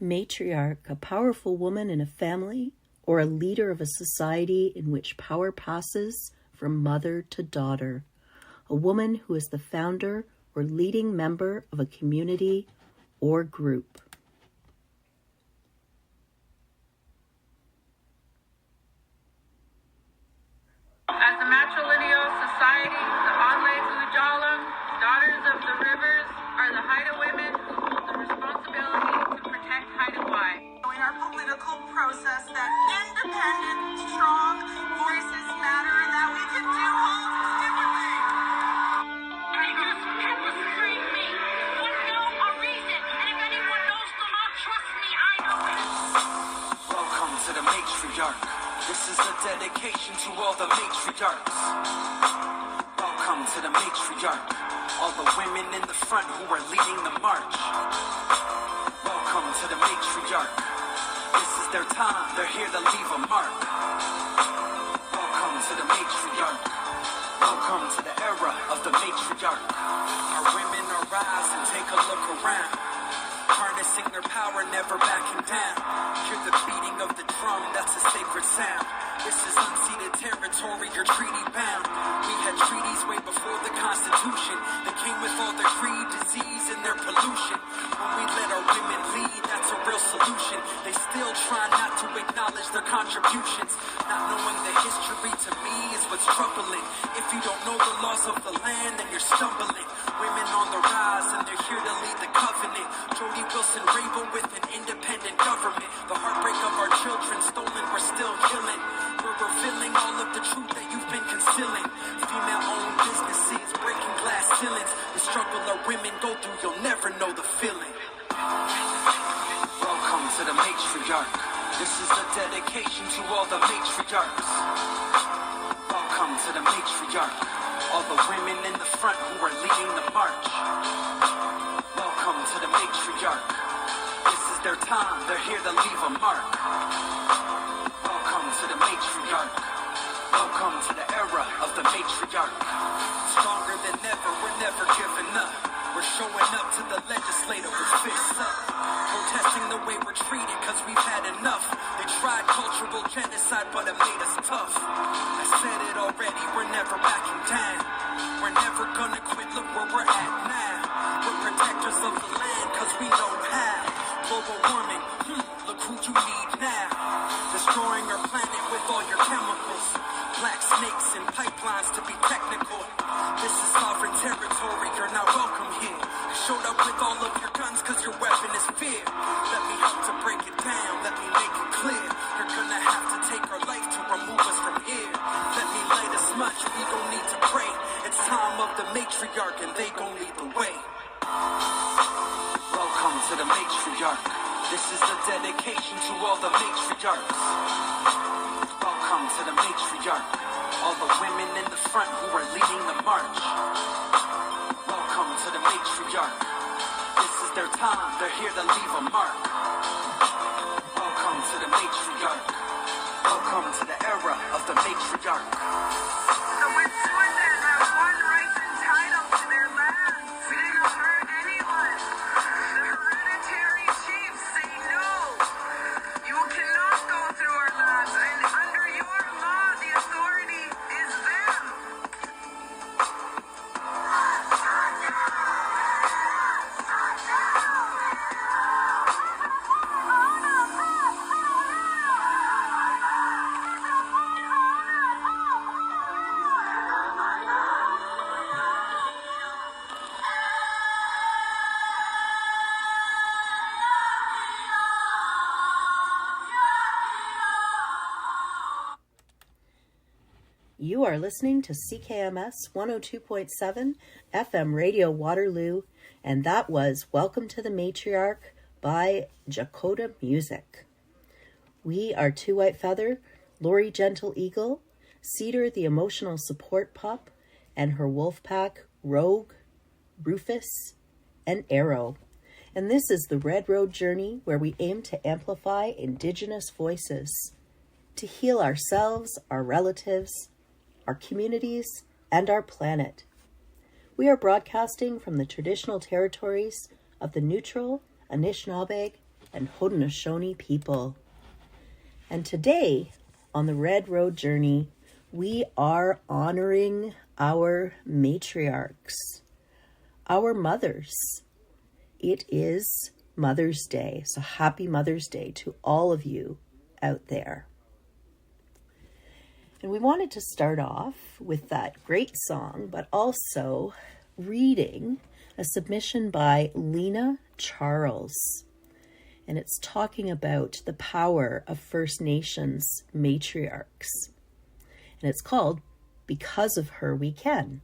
Matriarch, a powerful woman in a family, or a leader of a society in which power passes from mother to daughter. A woman who is the founder or leading member of a community or group. As a matrilineal society, the Ulali daughters of the rivers, are the Haida women who hold the responsibility to protect Haida Wai. In our political process, that independent, strong voices matter, and that we can do all differently. They just pepper-sprayed me. Wouldn't know a reason, and if anyone knows the law, trust me, I know it. Welcome to the Matriarch. This is a dedication to all the matriarchs. Welcome to the Matriarch. All the women in the front who are leading the march. Welcome to the Matriarch. This is their time, they're here to leave a mark. Welcome to the Matriarch. Welcome to the era of the Matriarch. Our women arise and take a look around. Harnessing their power, never backing down. Hear the beating of the drum, that's a sacred sound. This is unceded territory, you're treaty bound. We had treaties way before the Constitution. They came with all their greed, disease, and their pollution. When we let our women lead, that's a real solution. They still try not to acknowledge their contributions. Not knowing the history to me is what's troubling. If you don't know the laws of the land, then you're stumbling. Women on the rise, and they're here to lead the covenant. Jody Wilson Rainbow with an independent government. The heartbreak of our children stolen, we're still killing. We're revealing all of the truth that you've been concealing. Female-owned businesses breaking glass ceilings. The struggle our women go through, you'll never know the feeling. Welcome to the Matriarch. This is a dedication to all the matriarchs. Welcome to the Matriarch. All the women in the front who are leading the march. Welcome to the Matriarch. This is their time, they're here to leave a mark. Welcome to the Matriarch. Welcome to the era of the Matriarch. Stronger than ever, we're never giving up. We're showing up to the legislature with fists up. Protesting the way we're treated cause we've had enough. They tried cultural genocide but it made us tough. I said it already, we're never backing down. We're never gonna quit, look where we're at now. We're protectors of the land cause we know how. Global warming, look who you need now. Destroying our planet with all your chemicals. Black snakes and pipelines to be technical. This is sovereign territory, you're not welcome here. You showed up with all of your guns cause your weapon is fear. Let me help to break it down, let me make it clear. You're gonna have to take our life to remove us from here. Let me light a smudge, we gon' need to pray. It's time of the Matriarch and they gon' lead the way. Welcome to the Matriarch. This is a dedication to all the matriarchs. Welcome to the Matriarch. All the women in the front who are leading the march. Welcome to the Matriarch. This is their time, they're here to leave a mark. Welcome to the Matriarch. Welcome to the era of the Matriarch. The Wet'suwet'en have one right and title to their lands. We didn't hurt anyone. The hereditary chiefs say no. You cannot go through our lands, and under your law, the authority is them. You are listening to CKMS 102.7 FM Radio Waterloo, and that was Welcome to the Matriarch by Jakhota Music. We are Two White Feather, Lori Gentle Eagle, Cedar the Emotional Support Pup, and her wolf pack, Rogue, Rufus, and Arrow. And this is the Red Road Journey, where we aim to amplify Indigenous voices, to heal ourselves, our relatives, our communities, and our planet. We are broadcasting from the traditional territories of the neutral Anishinaabe and Haudenosaunee people. And today, on the Red Road Journey, we are honoring our matriarchs, our mothers. It is Mother's Day, so happy Mother's Day to all of you out there. And we wanted to start off with that great song, but also reading a submission by Lila Charles. And it's talking about the power of First Nations matriarchs. And it's called Because of Her We Can.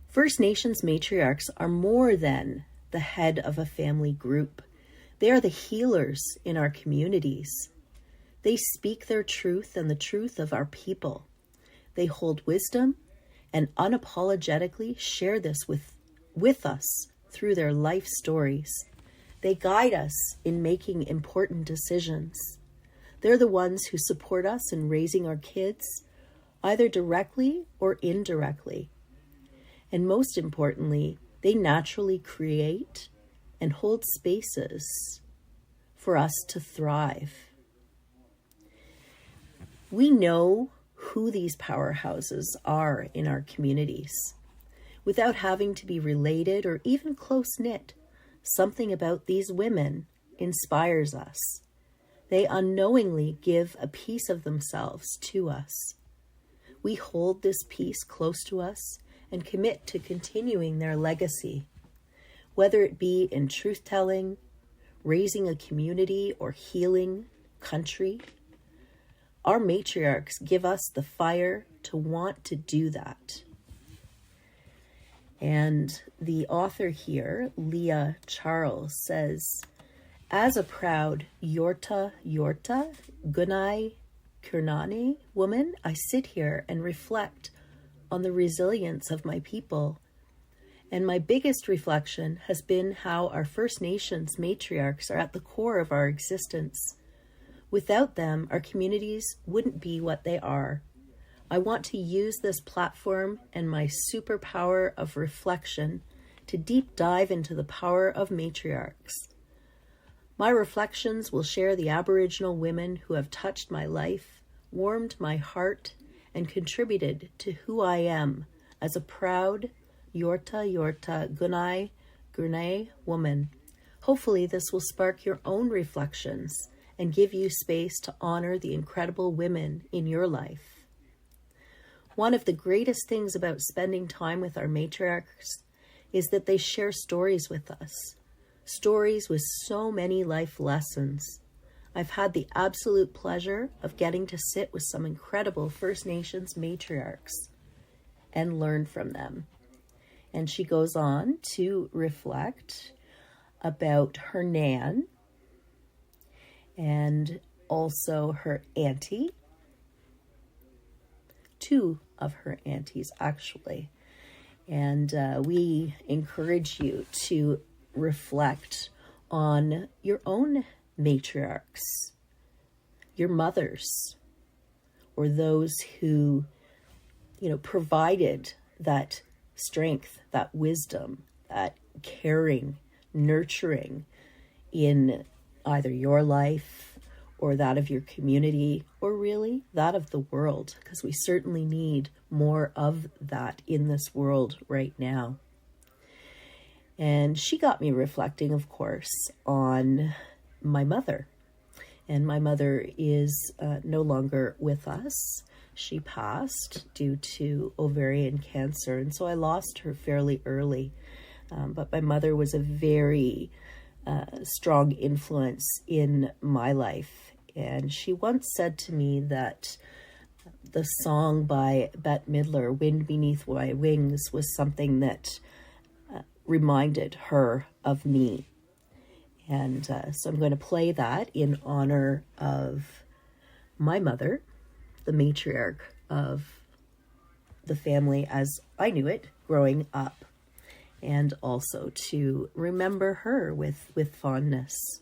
First Nations matriarchs are more than the head of a family group. They are the healers in our communities. They speak their truth and the truth of our people. They hold wisdom and unapologetically share this with us through their life stories. They guide us in making important decisions. They're the ones who support us in raising our kids, either directly or indirectly. And most importantly, they naturally create and hold spaces for us to thrive. We know who these powerhouses are in our communities. Without having to be related or even close-knit, something about these women inspires us. They unknowingly give a piece of themselves to us. We hold this piece close to us and commit to continuing their legacy, whether it be in truth-telling, raising a community, or healing country. Our matriarchs give us the fire to want to do that. And the author here, Lila Charles, says, as a proud Yorta Gunai Kurnani woman, I sit here and reflect on the resilience of my people. And my biggest reflection has been how our First Nations matriarchs are at the core of our existence. Without them, our communities wouldn't be what they are. I want to use this platform and my superpower of reflection to deep dive into the power of matriarchs. My reflections will share the Aboriginal women who have touched my life, warmed my heart, and contributed to who I am as a proud Yorta Gunai woman. Hopefully this will spark your own reflections and give you space to honor the incredible women in your life. One of the greatest things about spending time with our matriarchs is that they share stories with us, stories with so many life lessons. I've had the absolute pleasure of getting to sit with some incredible First Nations matriarchs and learn from them. And she goes on to reflect about her nan and also her auntie, two of her aunties actually. And we encourage you to reflect on your own matriarchs, your mothers, or those who, provided that strength, that wisdom, that caring, nurturing in either your life or that of your community, or really that of the world, because we certainly need more of that in this world right now. And she got me reflecting, of course, on my mother. And my mother is no longer with us. She passed due to ovarian cancer, and so I lost her fairly early. But my mother was a very strong influence in my life. And she once said to me that the song by Bette Midler, Wind Beneath My Wings, was something that reminded her of me. And so I'm going to play that in honor of my mother, the matriarch of the family as I knew it growing up, and also to remember her with fondness.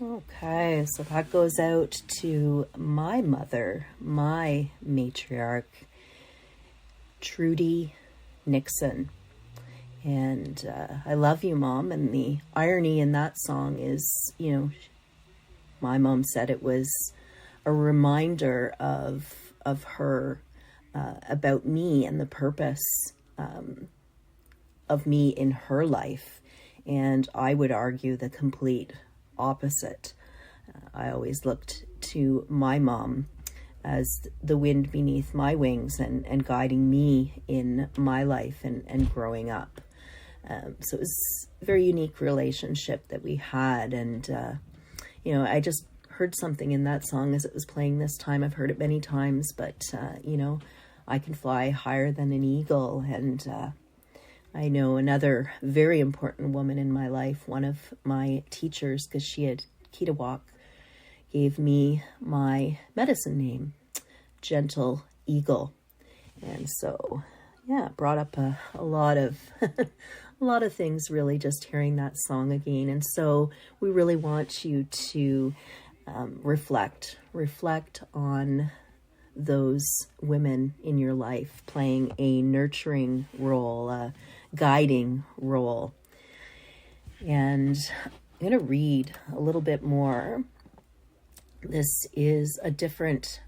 Okay, so that goes out to my mother, my matriarch, Trudy Nixon. And I love you, Mom. And the irony in that song is, my mom said it was a reminder of her about me and the purpose of me in her life. And I would argue the complete opposite. I always looked to my mom as the wind beneath my wings and guiding me in my life and growing up. So it was a very unique relationship that we had. And, I just heard something in that song as it was playing this time. I've heard it many times, but, I can fly higher than an eagle. And I know another very important woman in my life, one of my teachers, because she had Ketawak, gave me my medicine name, Gentle Eagle. And so, it brought up a lot of a lot of things, really, just hearing that song again. And so we really want you to reflect on those women in your life playing a nurturing role, a guiding role. And I'm going to read a little bit more. This is a different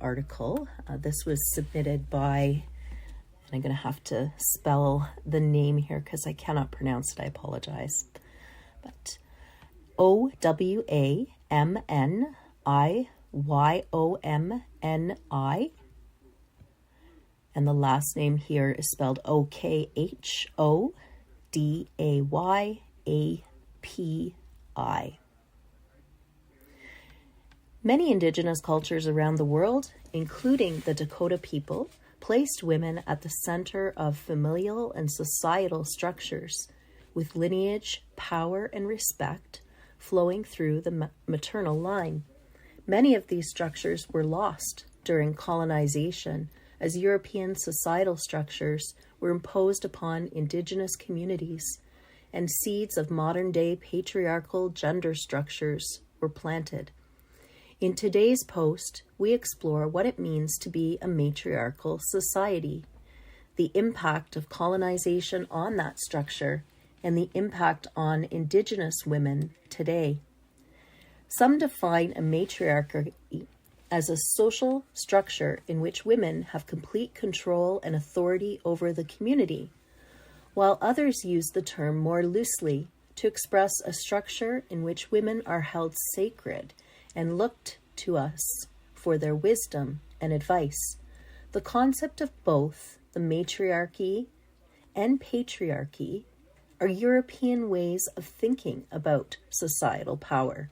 article. This was submitted by, and I'm going to have to spell the name here because I cannot pronounce it. I apologize. But OWAMNIYOMNI. And the last name here is spelled OKHODAYAPI. Many indigenous cultures around the world, including the Dakota people, placed women at the center of familial and societal structures, with lineage, power, and respect flowing through the maternal line. Many of these structures were lost during colonization, as European societal structures were imposed upon indigenous communities, and seeds of modern-day patriarchal gender structures were planted. In today's post, we explore what it means to be a matriarchal society, the impact of colonization on that structure, and the impact on Indigenous women today. Some define a matriarchy as a social structure in which women have complete control and authority over the community, while others use the term more loosely to express a structure in which women are held sacred and looked to us for their wisdom and advice. The concept of both the matriarchy and patriarchy are European ways of thinking about societal power.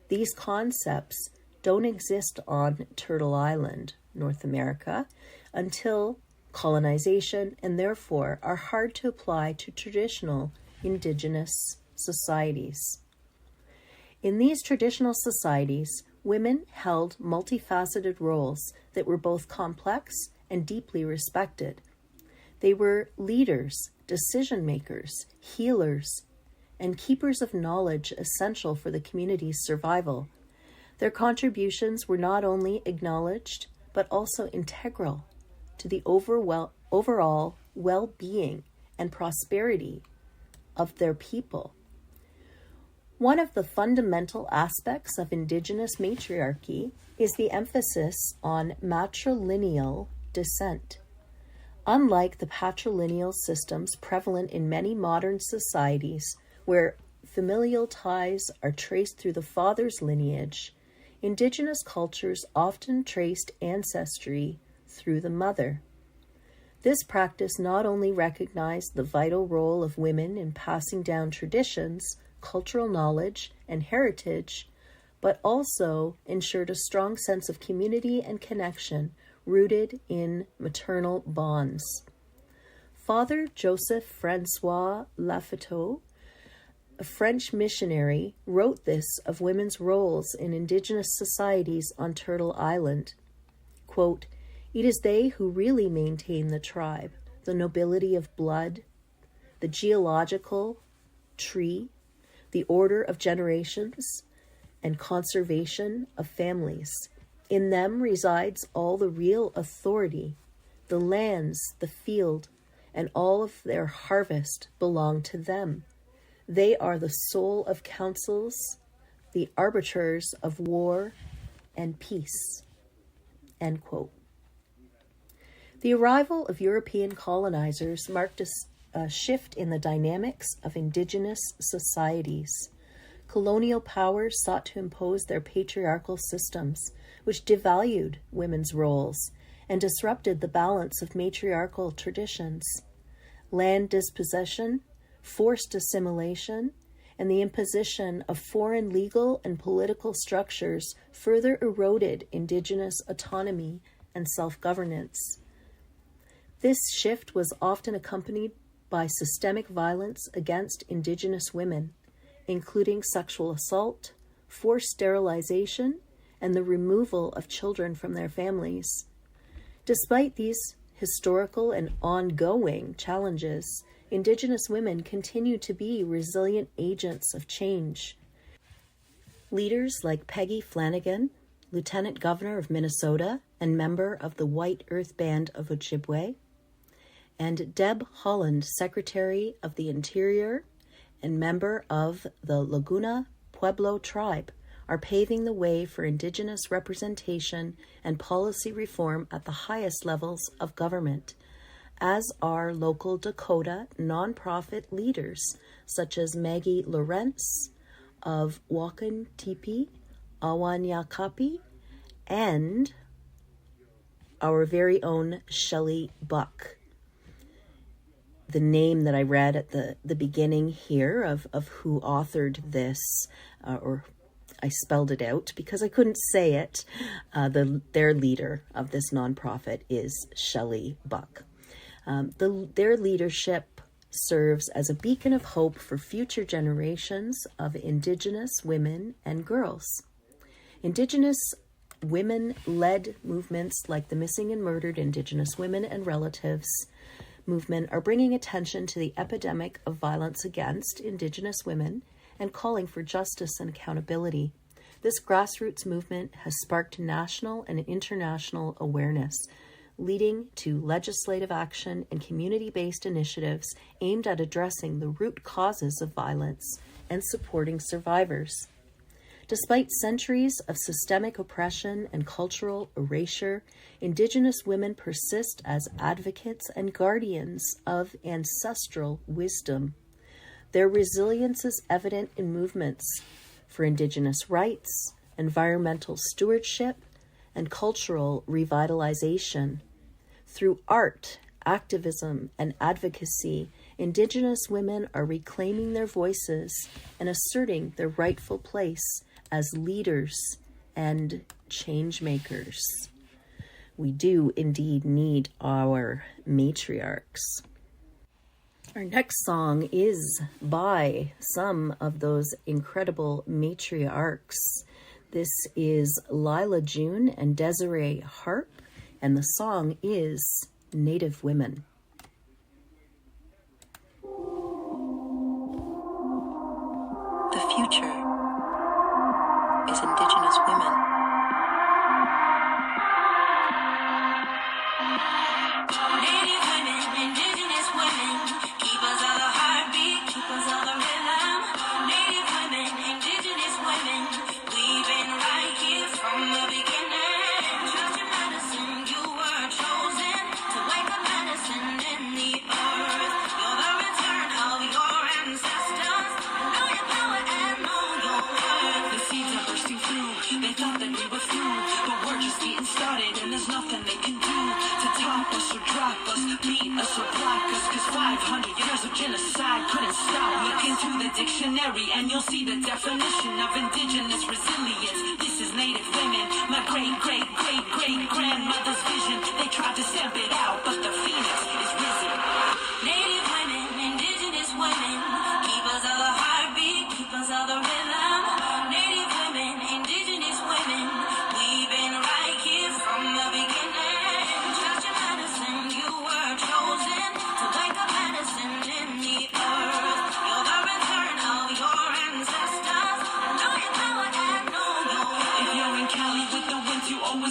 These concepts don't exist on Turtle Island, North America, until colonization, and therefore are hard to apply to traditional Indigenous societies. In these traditional societies, women held multifaceted roles that were both complex and deeply respected. They were leaders, decision makers, healers, and keepers of knowledge essential for the community's survival. Their contributions were not only acknowledged, but also integral to the overall well-being and prosperity of their people. One of the fundamental aspects of Indigenous matriarchy is the emphasis on matrilineal descent. Unlike the patrilineal systems prevalent in many modern societies, where familial ties are traced through the father's lineage, Indigenous cultures often traced ancestry through the mother. This practice not only recognized the vital role of women in passing down traditions, cultural knowledge, and heritage, but also ensured a strong sense of community and connection rooted in maternal bonds. Father Joseph Francois Lafitteau, a French missionary, wrote this of women's roles in Indigenous societies on Turtle Island. Quote, "It is they who really maintain the tribe, the nobility of blood, the geological tree, the order of generations, and conservation of families. In them resides all the real authority. The lands, the field, and all of their harvest belong to them. They are the soul of councils, the arbiters of war and peace." End quote. The arrival of European colonizers marked a shift in the dynamics of indigenous societies. Colonial powers sought to impose their patriarchal systems, which devalued women's roles and disrupted the balance of matriarchal traditions. Land dispossession, forced assimilation, and the imposition of foreign legal and political structures further eroded indigenous autonomy and self-governance. This shift was often accompanied by systemic violence against indigenous women, including sexual assault, forced sterilization, and the removal of children from their families. Despite these historical and ongoing challenges, Indigenous women continue to be resilient agents of change. Leaders like Peggy Flanagan, Lieutenant Governor of Minnesota and member of the White Earth Band of Ojibwe, and Deb Holland, Secretary of the Interior and member of the Laguna Pueblo tribe, are paving the way for Indigenous representation and policy reform at the highest levels of government, as are local Dakota nonprofit leaders such as Maggie Lawrence of Wakan Tipi, Awanyakapi, and our very own Shelley Buck. The name that I read at the beginning here of who authored this, or I spelled it out because I couldn't say it, their leader of this nonprofit is Shelley Buck. Their leadership serves as a beacon of hope for future generations of Indigenous women and girls. Indigenous women-led movements like the Missing and Murdered Indigenous Women and Relatives movement are bringing attention to the epidemic of violence against Indigenous women and calling for justice and accountability. This grassroots movement has sparked national and international awareness, leading to legislative action and community-based initiatives aimed at addressing the root causes of violence and supporting survivors. Despite centuries of systemic oppression and cultural erasure, Indigenous women persist as advocates and guardians of ancestral wisdom. Their resilience is evident in movements for Indigenous rights, environmental stewardship, and cultural revitalization. Through art, activism, and advocacy, Indigenous women are reclaiming their voices and asserting their rightful place as leaders and change makers. We do indeed need our matriarchs. Our next song is by some of those incredible matriarchs. This is Lila June and Desirae Harp, and the song is Native Women. The future is Indigenous women. Native women, Indigenous women, keepers of the heartbeat, keepers of the rhythm. Native women, Indigenous women, we've been right here from the beginning. Trust your medicine, you were chosen to wake up medicine in the earth. You're the return of your ancestors. Know your power and know your worth. The seeds are bursting through. They thought that we were through, but we're just getting started, and there's nothing they can do to top us or drop us, beat us or block us. 'Cause 500 years of genocide couldn't stop. Look into the dictionary and you'll see the definition of Indigenous resilience. This is Native women, my great-great-great-great-grandmother's vision. They tried to stamp it out, but the phoenix is risen. Native women, Indigenous women, keepers of the heartbeat, keepers of the rhythm. Native women, Indigenous women, we've been right here from the beginning. Trust your medicine, you were chosen to wake up medicine in the earth. You're the return of your ancestors. Know your power and know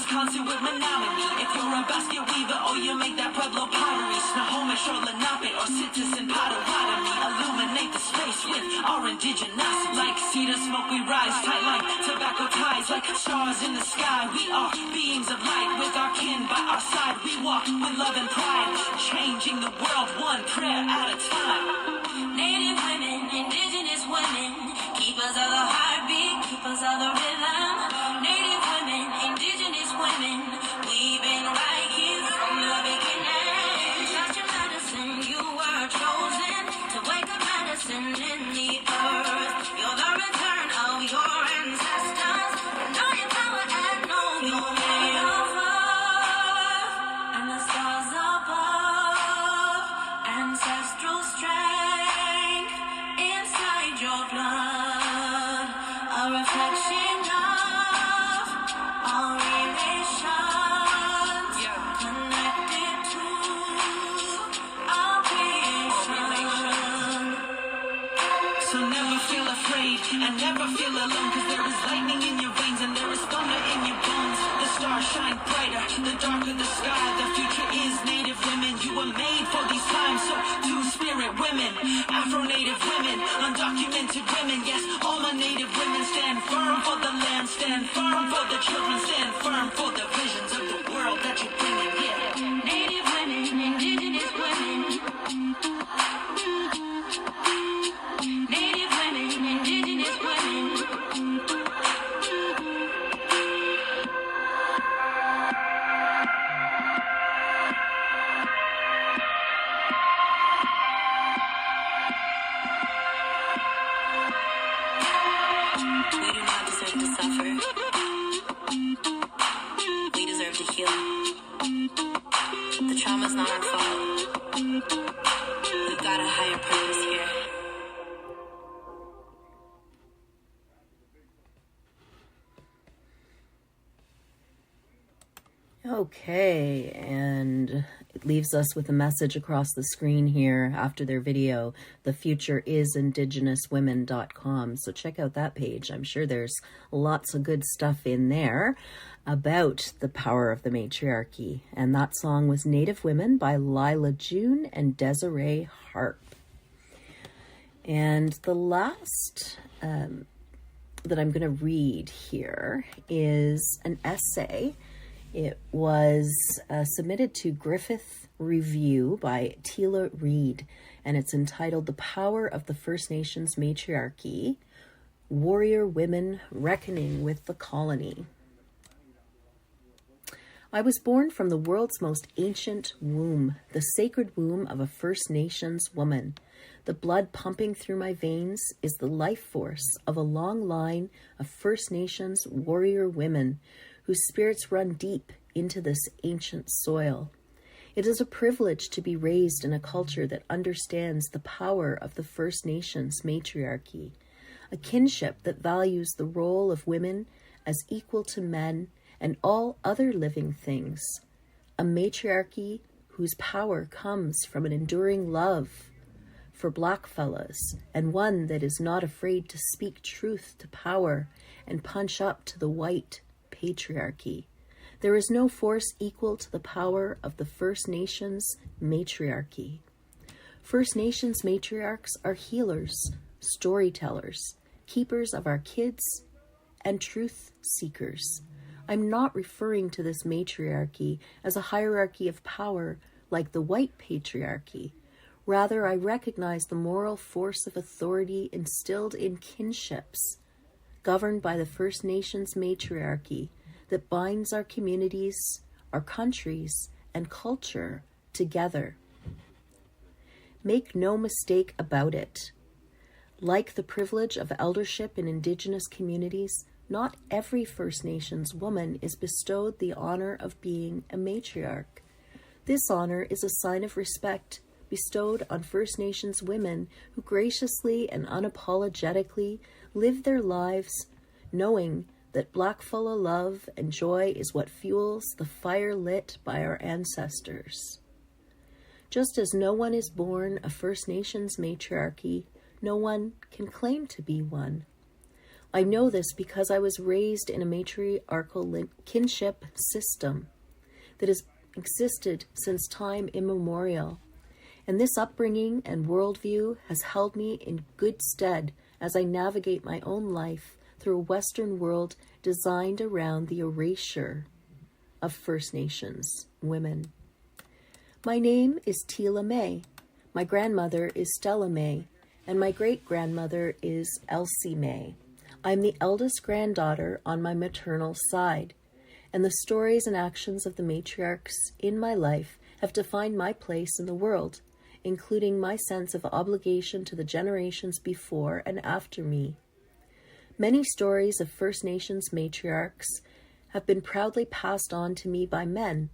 Wisconsin with Menominee. If you're a basket weaver or you make that Pueblo pottery, Snohomish or Lenape or Citizen Potawatomi, illuminate the space with our indigenosity. Like cedar smoke we rise, tight like tobacco ties, like stars in the sky. We are beings of light with our kin by our side. We walk with love and pride, changing the world one prayer at a time. Native women, indigenous women, keepers of the heartbeat, keepers of the rhythm. Native women, indigenous women, we've been right here from the beginning. Trust your medicine, you were chosen to wake up medicine in the earth. You're the return of your ancestors. Know your power and know your way of earth. And the stars above, ancestral strength inside your blood, a reflection of all relations, connected to our creation. So never feel afraid and never feel alone, cause there is lightning in your veins and there is thunder in your bones. The stars shine brighter, the darker the sky. The future is native women. You were made for these times. So two-spirit women, Afro-native women, undocumented women. Yes, all my native women stand firm for the land, stand firm for the children, stand firm for the visions of the world that you're bringing here. Native women, indigenous women. Native women, indigenous women. We do not deserve to suffer. We deserve to heal. The trauma's not our fault. We've got a higher purpose here. Okay, and it leaves us with a message across the screen here after their video. The future is indigenous.women.com. So check out that page. I'm sure there's lots of good stuff in there about the power of the matriarchy. And that song was Native Women by Lila June and Desirae Harp. And the last that I'm going to read here is an essay. It was submitted to Griffith Review by Tila Reid, and it's entitled The Power of the First Nations Matriarchy, Warrior Women Reckoning with the Colony. I was born from the world's most ancient womb, the sacred womb of a First Nations woman. The blood pumping through my veins is the life force of a long line of First Nations warrior women whose spirits run deep into this ancient soil. It is a privilege to be raised in a culture that understands the power of the First Nations matriarchy, a kinship that values the role of women as equal to men and all other living things, a matriarchy whose power comes from an enduring love for blackfellas, and one that is not afraid to speak truth to power and punch up to the white patriarchy. There is no force equal to the power of the First Nations matriarchy. First Nations matriarchs are healers, storytellers, keepers of our kids, and truth seekers. I'm not referring to this matriarchy as a hierarchy of power like the white patriarchy. Rather, I recognize the moral force of authority instilled in kinships, governed by the First Nations matriarchy, that binds our communities, our countries, and culture together. Make no mistake about it. Like the privilege of eldership in Indigenous communities, not every First Nations woman is bestowed the honor of being a matriarch. This honor is a sign of respect bestowed on First Nations women who graciously and unapologetically live their lives knowing that blackfella love and joy is what fuels the fire lit by our ancestors. Just as no one is born a First Nations matriarchy, no one can claim to be one. I know this because I was raised in a matriarchal kinship system that has existed since time immemorial. And this upbringing and worldview has held me in good stead as I navigate my own life through a Western world designed around the erasure of First Nations women. My name is Tila May. My grandmother is Stella May, and my great-grandmother is Elsie May. I'm the eldest granddaughter on my maternal side, and the stories and actions of the matriarchs in my life have defined my place in the world, including my sense of obligation to the generations before and after me. Many stories of First Nations matriarchs have been proudly passed on to me by men,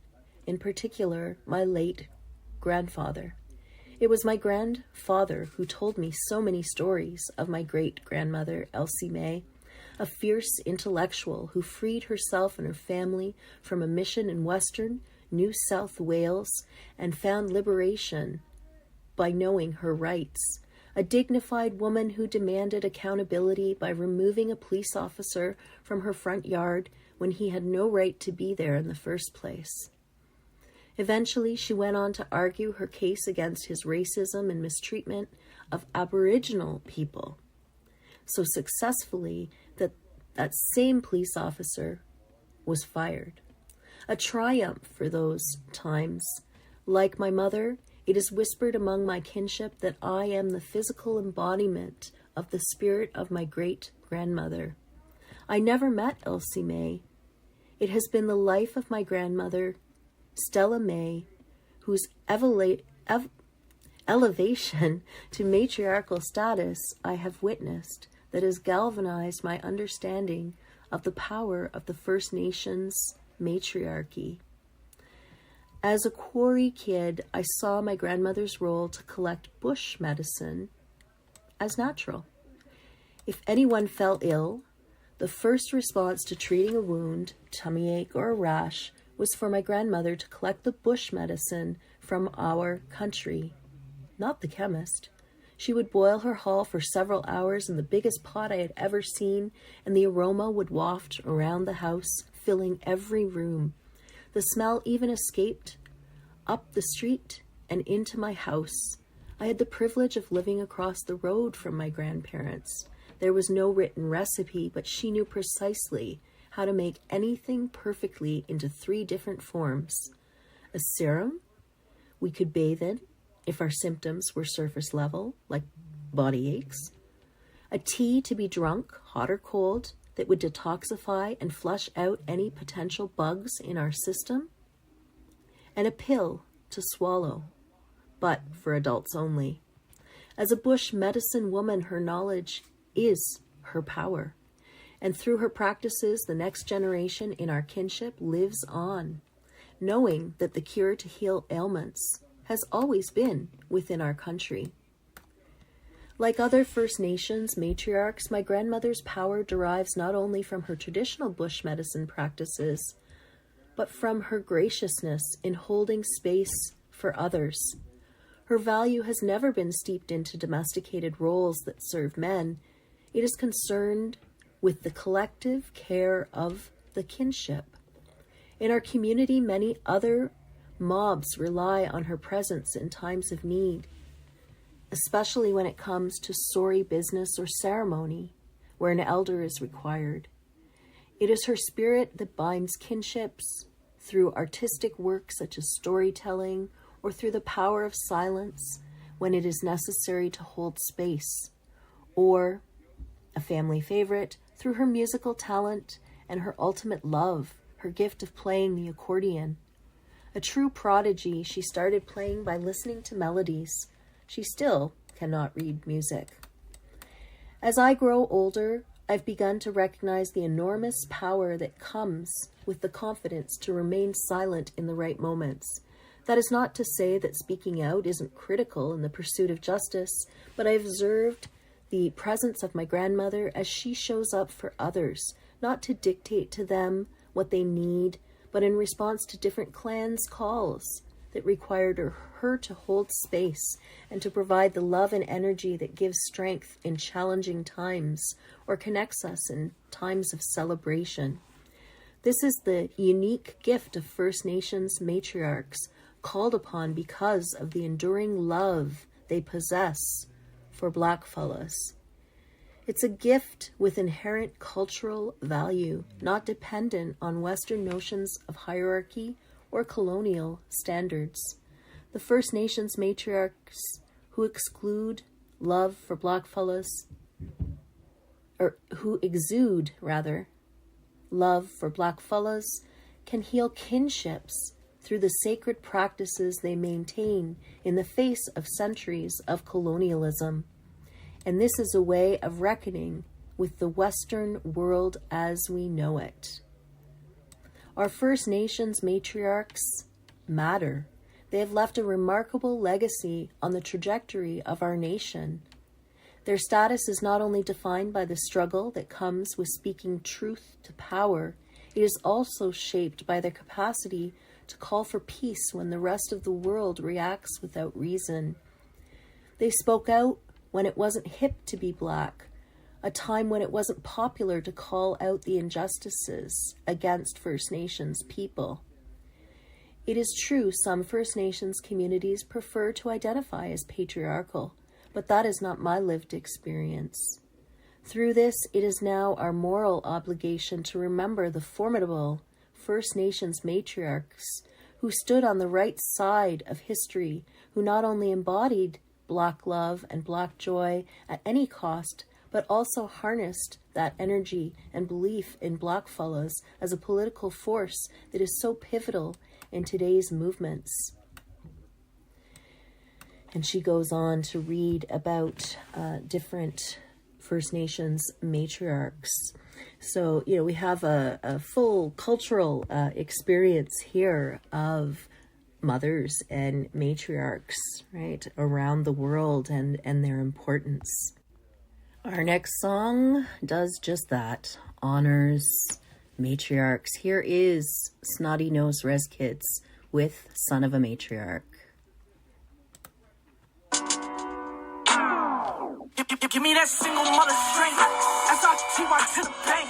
in particular my late grandfather. It was my grandfather who told me so many stories of my great-grandmother, Elsie May, a fierce intellectual who freed herself and her family from a mission in Western New South Wales and found liberation by knowing her rights. A dignified woman who demanded accountability by removing a police officer from her front yard when he had no right to be there in the first place. Eventually, she went on to argue her case against his racism and mistreatment of Aboriginal people so successfully that that same police officer was fired. A triumph for those times. Like my mother, it is whispered among my kinship that I am the physical embodiment of the spirit of my great-grandmother. I never met Elsie May. It has been the life of my grandmother, Stella May, whose elevation to matriarchal status I have witnessed, that has galvanized my understanding of the power of the First Nations matriarchy. As a quarry kid, I saw my grandmother's role to collect bush medicine as natural. If anyone fell ill, the first response to treating a wound, tummy ache, or a rash was for my grandmother to collect the bush medicine from our country, not the chemist. She would boil her hull for several hours in the biggest pot I had ever seen, and the aroma would waft around the house, filling every room. The smell even escaped up the street and into my house. I had the privilege of living across the road from my grandparents. There was no written recipe, but she knew precisely how to make anything perfectly into 3 different forms. A serum we could bathe in if our symptoms were surface level, like body aches. A tea to be drunk, hot or cold, that would detoxify and flush out any potential bugs in our system. And a pill to swallow, but for adults only. As a bush medicine woman, her knowledge is her power. And through her practices, the next generation in our kinship lives on, knowing that the cure to heal ailments has always been within our country. Like other First Nations matriarchs, my grandmother's power derives not only from her traditional bush medicine practices, but from her graciousness in holding space for others. Her value has never been steeped into domesticated roles that serve men. It is concerned with the collective care of the kinship. In our community, many other mobs rely on her presence in times of need, especially when it comes to sorry business or ceremony, where an elder is required. It is her spirit that binds kinships through artistic work such as storytelling, or through the power of silence when it is necessary to hold space, or, a family favorite, through her musical talent and her ultimate love, her gift of playing the accordion. A true prodigy, she started playing by listening to melodies. She still cannot read music. As I grow older, I've begun to recognize the enormous power that comes with the confidence to remain silent in the right moments. That is not to say that speaking out isn't critical in the pursuit of justice, but I observed the presence of my grandmother as she shows up for others, not to dictate to them what they need, but in response to different clans' calls, that required her to hold space and to provide the love and energy that gives strength in challenging times or connects us in times of celebration. This is the unique gift of First Nations matriarchs, called upon because of the enduring love they possess for blackfellas. It's a gift with inherent cultural value, not dependent on Western notions of hierarchy or colonial standards. The First Nations matriarchs who exclude love for blackfellas, or who exude, rather, love for blackfellas, can heal kinships through the sacred practices they maintain in the face of centuries of colonialism. And this is a way of reckoning with the Western world as we know it. Our First Nations matriarchs matter. They have left a remarkable legacy on the trajectory of our nation. Their status is not only defined by the struggle that comes with speaking truth to power, it is also shaped by their capacity to call for peace when the rest of the world reacts without reason. They spoke out when it wasn't hip to be black, a time when it wasn't popular to call out the injustices against First Nations people. It is true some First Nations communities prefer to identify as patriarchal, but that is not my lived experience. Through this, it is now our moral obligation to remember the formidable First Nations matriarchs who stood on the right side of history, who not only embodied Black love and Black joy at any cost, but also harnessed that energy and belief in blackfellas as a political force that is so pivotal in today's movements. And she goes on to read about different First Nations matriarchs. So, we have a full cultural experience here of mothers and matriarchs, right, around the world and their importance. Our next song does just that, honors matriarchs. Here is Snotty Nose Res Kids with Son of a Matriarch. Give me that single mother strength as I T-Y to the bank.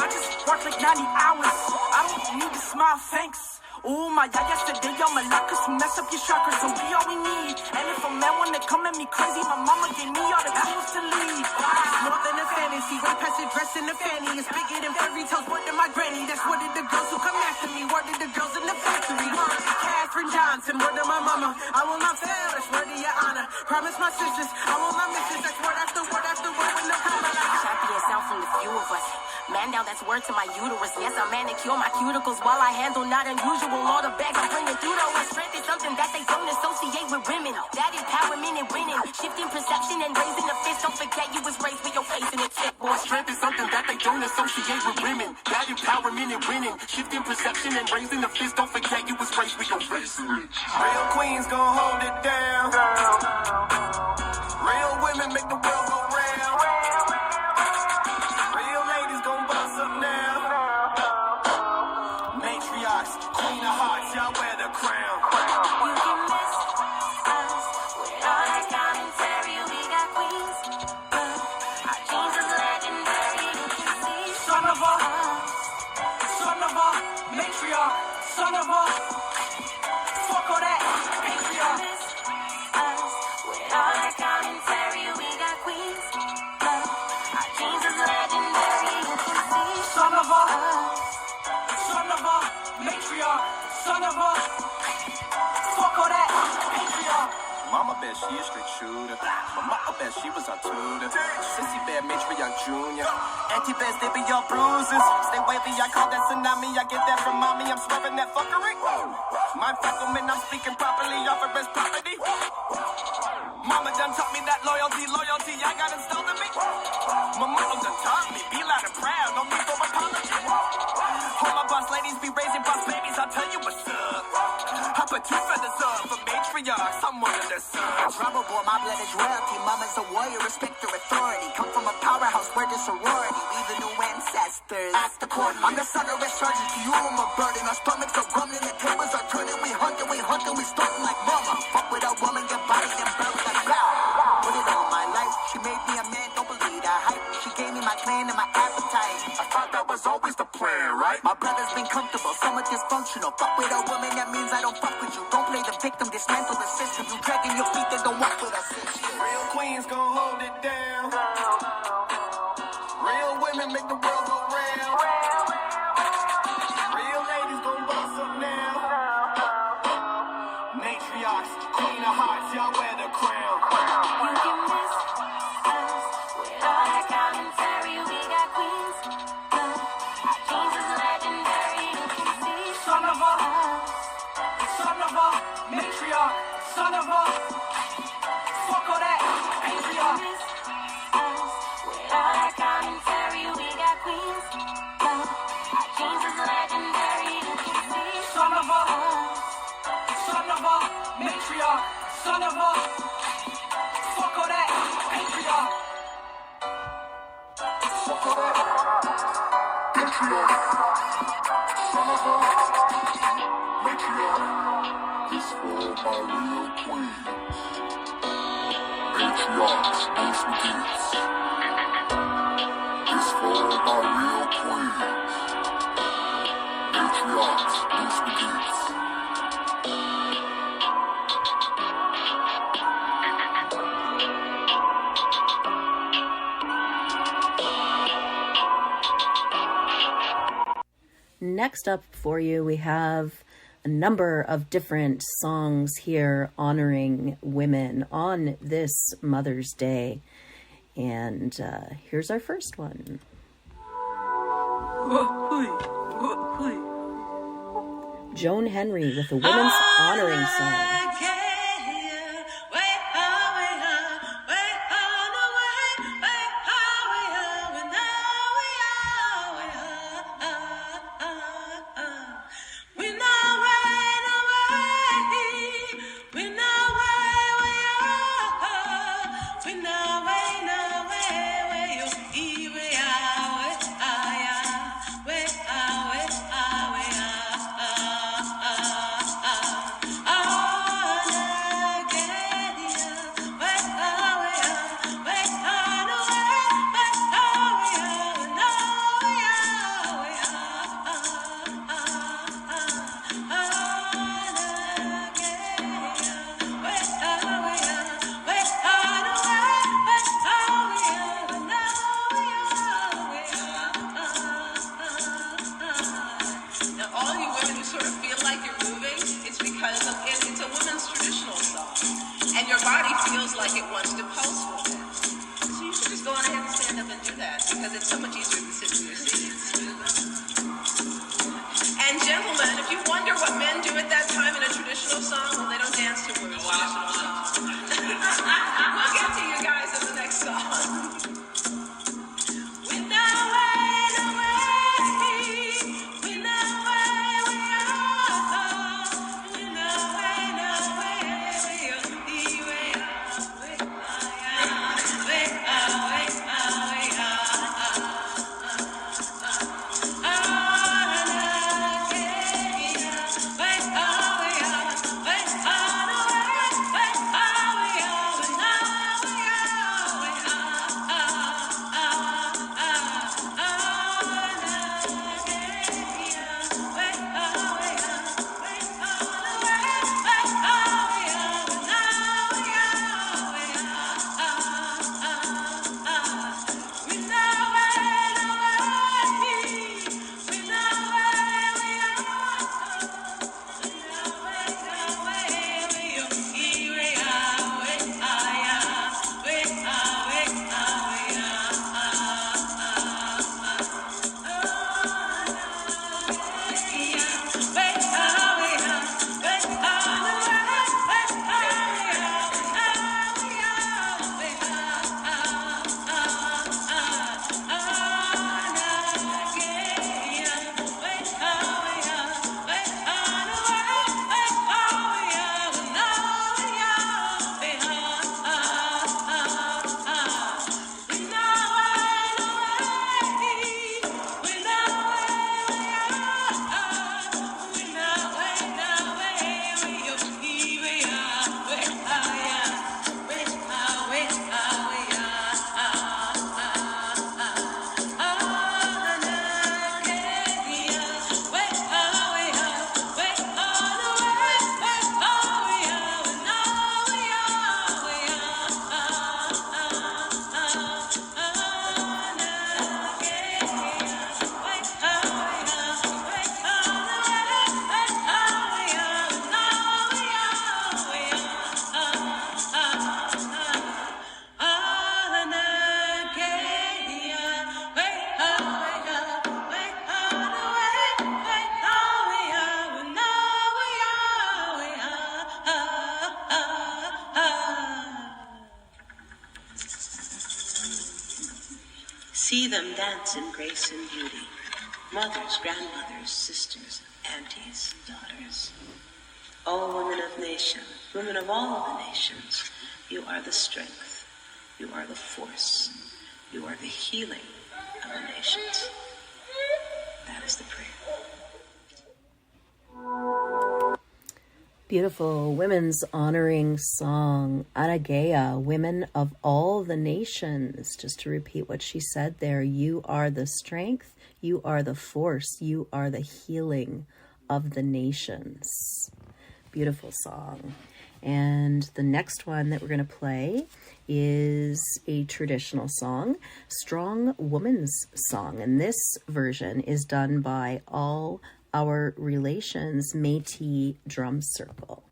I just work like 90 hours. I don't need to smile, thanks. Oh my God, yesterday y'all malakas mess up your chakras, so we all we need. And if a man wanna come at me crazy, my mama gave me all the tools to lead. It's more than a fantasy, way past it, dressed in a fanny. It's bigger than fairy tales, more than my granny. That's what did the girls who come after me, what did the girls in the factory. Catherine Johnson, word to my mama, I will not fail, that's word to your honor. Promise my sisters, I will not miss this, that's word after word after word with no comma. Champion sound from the few of us. Man down, that's word to my uterus. Yes, I manicure my cuticles while I handle not unusual. All the bags I'm bringing through though. My strength is something that they don't associate with women. That empowerment and winning. Shifting perception and raising the fist. Don't forget you was raised with your face in a tip. Boy, strength is something that they don't associate with women. That empowerment and winning. Shifting perception and raising the fist. Don't forget you was raised with your face in a tip. Real queens gon' hold it down. Real women make the world go round. Real ladies gon' bust up now. Matriarchs, queen of hearts, y'all wear the crown. you can miss us. With all that commentary, we got queens. Our genes is legendary. You can see Son of a matriarch, son of a, fuck all that, patriarch. miss us. With all that commentary, we got queens. Our genes is legendary. You can see Son of a matriarch, son of a, fuck all that, patriarch. Mama bet she a straight shooter. My mama bet she was a tutor. Sissy bet matriarch junior. Anti-beds, they be your bruises. Stay wavy, I call that tsunami. I get that from mommy, I'm swerving that fuckery. My faculty, I'm speaking properly, offer best property. Mama done taught me that loyalty, I got installed in me. My mama done taught me, be loud and proud, no need for apology. All my boss ladies be raising boss babies, I'll tell you what's up. I put two feathers up for matriarchs, I'm one of their sons. Rubber boy, my blood is royalty. Mama's a warrior, respect her authority. Come from a power powerhouse, we're the sorority, we the new ancestors. Act the court, I'm the son of a sergeant, to you I'm a burden. Our stomachs are grumbling, the tables are turning. We hunting, we starting like mama. Fuck with a woman, get body and burn like wow. Put it on my life, she made me a man, don't believe that hype. She gave me my clan and my appetite. I thought that was always the plan, right? My brother's been comfortable, somewhat dysfunctional. Fuck with a woman, that means I don't fuck with you. Don't play the victim, dismantle the system. You dragging your feet, then don't walk with us. Real queens gon' hold it down. Real women make the world go round. Real ladies gon' boss up now. Matriarchs, queen of hearts, y'all wear the crown. You can miss us with all that commentary. We got queens. Our kings is legendary. You can see Son of a matriarch, son of a fuck all that matriarch. miss us with all that commentary. We got queens. Our kings is legendary. You can see Son of a matriarch, son of a fuck all that matriarch. Fuck all that matriarch, son of a matriarch. This for my real queens. Matriarchs, most begins. This for my real queens. Matriarchs, most begins. Next up for you, we have a number of different songs here honoring women on this Mother's Day. And here's our first one. Joan Henry with the Women's Honoring Song. See them dance in grace and beauty, mothers, grandmothers, sisters, aunties, daughters. O women of nation, women of all the nations, you are the strength, you are the force, you are the healing of the nations. That is the prayer. Beautiful women's honoring song, Anagea, women of all the nations. Just to repeat what she said there, you are the strength, you are the force, you are the healing of the nations. Beautiful song. And the next one that we're going to play is a traditional song, Strong Woman's Song. And this version is done by All Our Relations Metis Drum Circle.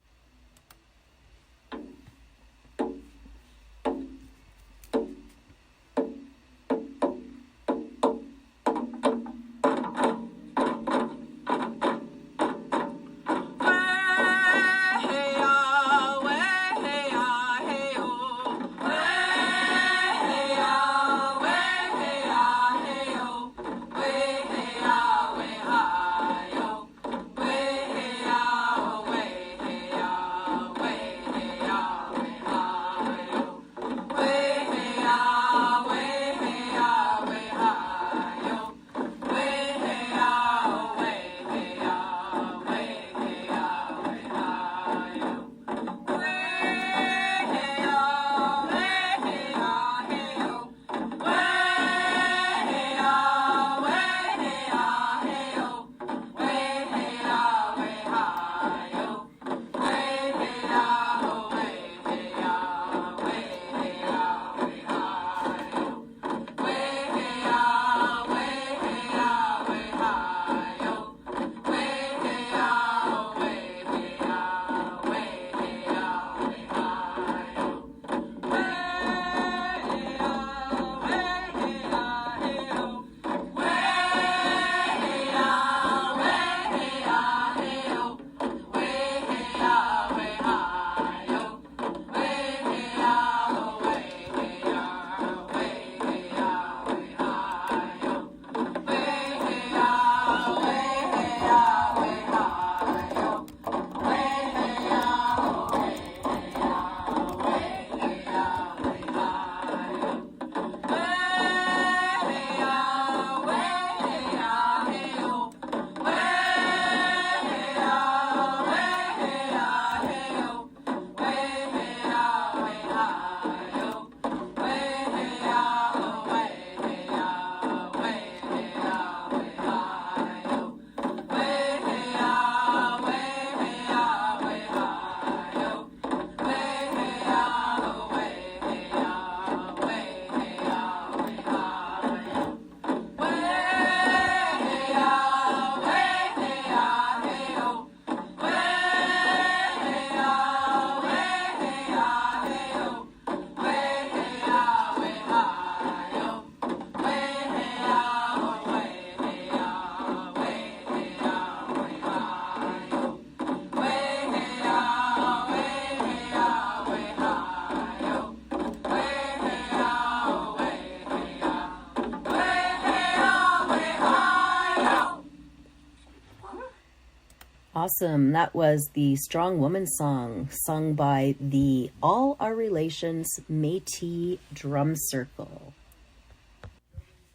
Awesome. That was the Strong Woman song sung by the All Our Relations Metis Drum Circle.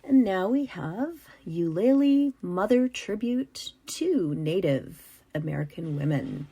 And now we have Ulali Mother Tribute to Native American Women.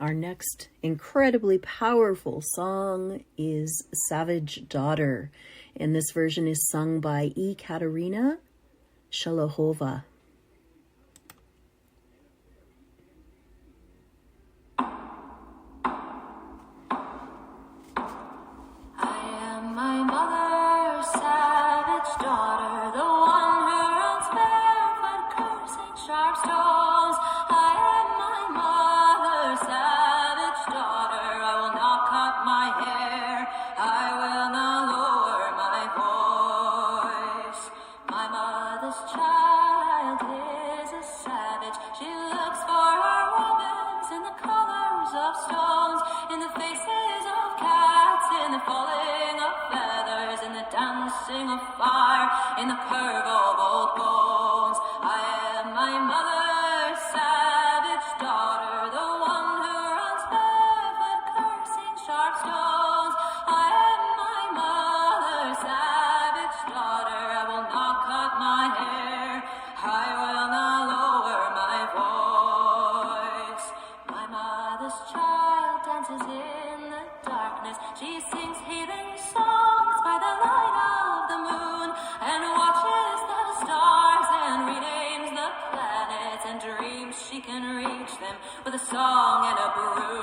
Our next incredibly powerful song is Savage Daughter, and this version is sung by Katerina, Shelahova. In the curve of old bones, I am my mother's savage daughter, the one who runs barefoot, cursing sharp stones. I am my mother's savage daughter. I will not cut my hair, I will not lower my voice. My mother's child dances in the darkness. She sings healing songs by the light of the moon, and watches the stars and renames the planets, and dreams she can reach them with a song and a broom.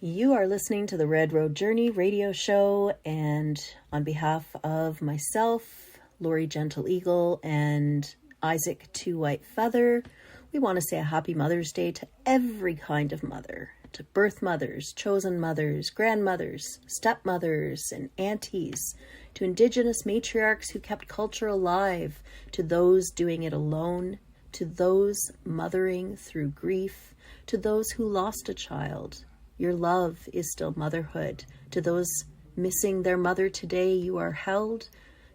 You are listening to the Red Road Journey radio show, and on behalf of myself, Lori Gentle Eagle, and Isaac Two White Feather, we want to say a happy Mother's Day to every kind of mother, to birth mothers, chosen mothers, grandmothers, stepmothers, and aunties, to Indigenous matriarchs who kept culture alive, to those doing it alone, to those mothering through grief, to those who lost a child. Your love is still motherhood. To those missing their mother today, you are held.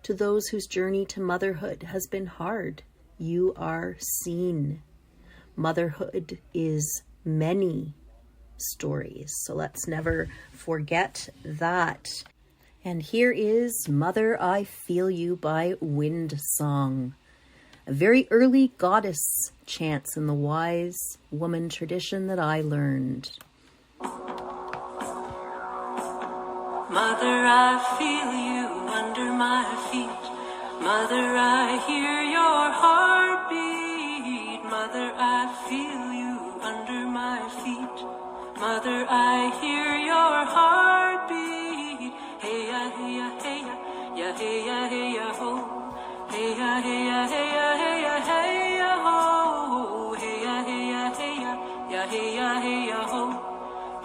To those whose journey to motherhood has been hard, you are seen. Motherhood is many stories, so let's never forget that. And here is Mother, I Feel You by Wind Song, a very early goddess chants in the wise woman tradition that I learned. Mother, I feel you under my feet. Mother, I hear your heartbeat. Mother, I feel you under my feet. Mother, I hear your heartbeat. Hey ya, hey ya, hey ya, ya hey ya, hey ya ho. Hey ya, hey ya, hey ya, hey ya, hey ya ho. Hey ya, hey ya, hey ya, ya hey ya, hey ya ho.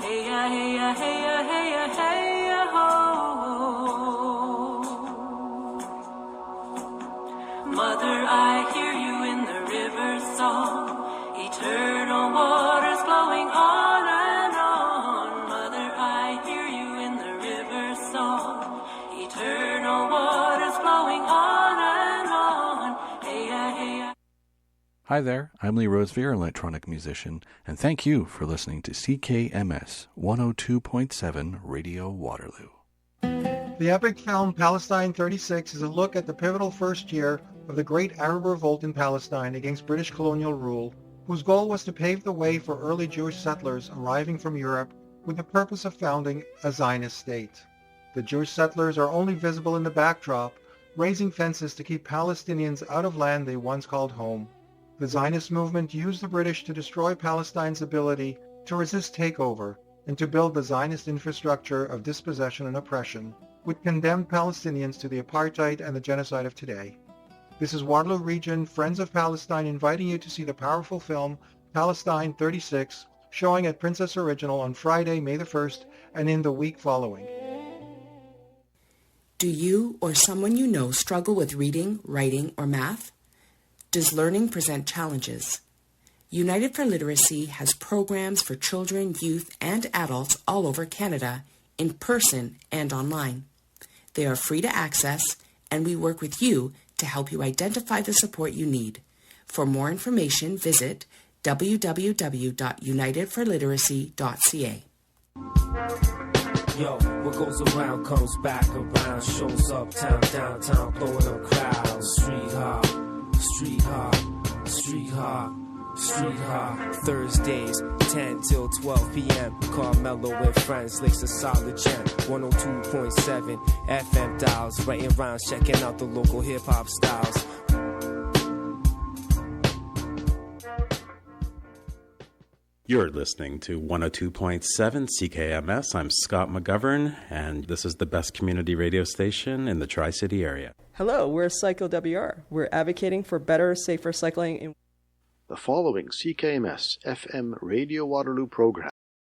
Hey ya, hey ya, hey ya, hey ya, hey ya ho. Mother, I hear you in the river song, eternal waters flowing on and on. Mother, I hear you in the river song, eternal waters flowing on and on. Hey ya, hey ya. Hi there, I'm Lee Rosevere, electronic musician, and thank you for listening to CKMS 102.7 Radio Waterloo. The epic film Palestine 36 is a look at the pivotal first year of the Great Arab Revolt in Palestine against British colonial rule, whose goal was to pave the way for early Jewish settlers arriving from Europe with the purpose of founding a Zionist state. The Jewish settlers are only visible in the backdrop, raising fences to keep Palestinians out of land they once called home. The Zionist movement used the British to destroy Palestine's ability to resist takeover and to build the Zionist infrastructure of dispossession and oppression, which condemned Palestinians to the apartheid and the genocide of today. This is Waterloo Region Friends of Palestine inviting you to see the powerful film Palestine 36, showing at Princess Original on Friday, May the 1st, and in the week following. Do you or someone you know struggle with reading, writing, or math? Does learning present challenges? United for Literacy has programs for children, youth, and adults all over Canada, in person and online. They are free to access, and we work with you to help you identify the support you need. For more information, visit www.unitedforliteracy.ca. Yo, what goes around comes back around. Shows uptown, downtown, blowing up crowds. Street hop, street hop, street hop, street hop. Thursdays, 10 till 12 p.m. Carmelo and friends, lace a solid gem. 102.7 FM dials, writing rhymes, checking out the local hip-hop styles. You're listening to 102.7 CKMS. I'm Scott McGovern, and this is the best community radio station in the Tri-City area. Hello, we're Cycle WR. We're advocating for better, safer cycling. The following CKMS FM Radio Waterloo program